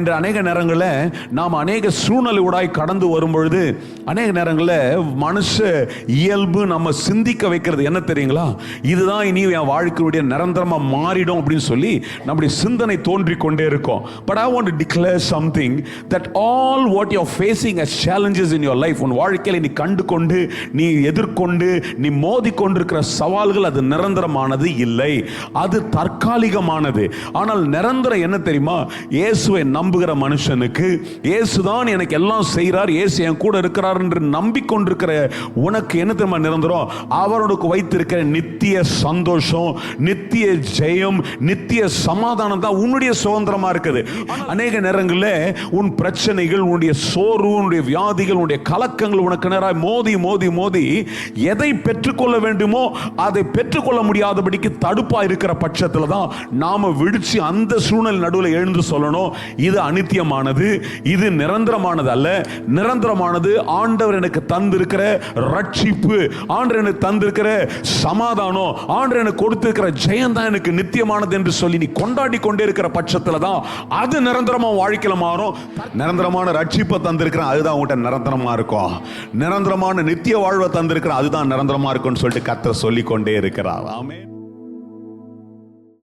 இன்று அநேக நேரங்களில் நாம் அநேக சூழ்நிலையூடாய் கடந்து வரும்பொழுது அநேக நேரங்களில் மனுஷ இயல்பு நம்ம சிந்திக்க வைக்கிறது என்ன தெரியுங்களா? இதுதான் இனி என் வாழ்க்கையுடைய நிரந்தரமாக மாறிடும் அப்படின்னு சொல்லி நம்முடைய சிந்தனை தோன்றிக் கொண்டே இருக்கும். But I want to declare something that all what you are facing as challenges in your life, உன் வாழ்க்கையில் நீ கண்டு கொண்டு நீ எதிர்கொண்டு நீ மோதி கொண்டிருக்கிற சவால்கள் அது நிரந்தரமானது இல்லை, அது தற்காலிகமானது. ஆனால் நிரந்தரம் என்ன தெரியுமா? இயேசுவை நம்புகிற மனுஷனுக்கு இயேசுதான் எனக்கு எல்லாம் செய்கிறார், இயேசு என் கூட இருக்கிறார் என்று நம்பிக்கொண்டிருக்கிற உனக்கு என்ன தெரியுமா நிரந்தரம்? அவருக்கு வைத்திருக்கிற நித்திய சந்தோஷம், நித்திய ஜெயம், நித்திய சமாதானம் தான் உன்னுடைய சுதந்திரமா இருக்குது. அநேக நேரங்களில் உன் பிரச்சனைகள், உன்னுடைய சோர்வு, உன்னுடைய வியாதிகள், உன்னுடைய கலக்கங்கள் உனக்கு நேராக மோதி மோதி மோதி எதை பெற்றுக்கொள்ள வேண்டுமோ அதை பெற்றுக்கொள்ள முடியாதபடிக்கு தடுப்பா இருக்கிற பட்சத்தில் தான் நாம விடுச்சு அந்த சூழ்நிலை நடுவில் எழுந்து சொல்லணும், இது அநித்தியமானது, இது நிரந்தரமானது அல்ல. நிரந்தரமானது ஆண்டவர் எனக்கு தந்திருக்கிற ரட்சிப்பு, ஆண்டவர் எனக்கு தந்திருக்கிற சமாதானம், ஆண்டவர் எனக்கு கொடுத்திருக்கிற ஜெயம் தான் எனக்கு நித்தியமானது என்று சொல்லி நீ கொண்டாடி கொண்டே இருக்கிற பட்சத்தில் தான் அது நிரந்தரமா வாழ்க்கையில மாறும். நிரந்தரமான ரட்சிப்பை தந்திருக்கிறேன், அதுதான் உங்கள்கிட்ட நிரந்தரமா இருக்கும். நிரந்தரமான நித்திய வாழ்வை தந்திருக்கிறேன், அதுதான் நிரந்தரமா இருக்கும்னு சொல்லிட்டு கர்த்தர் சொல்லிக் கொண்டே இருக்கிறார். ஆமென்.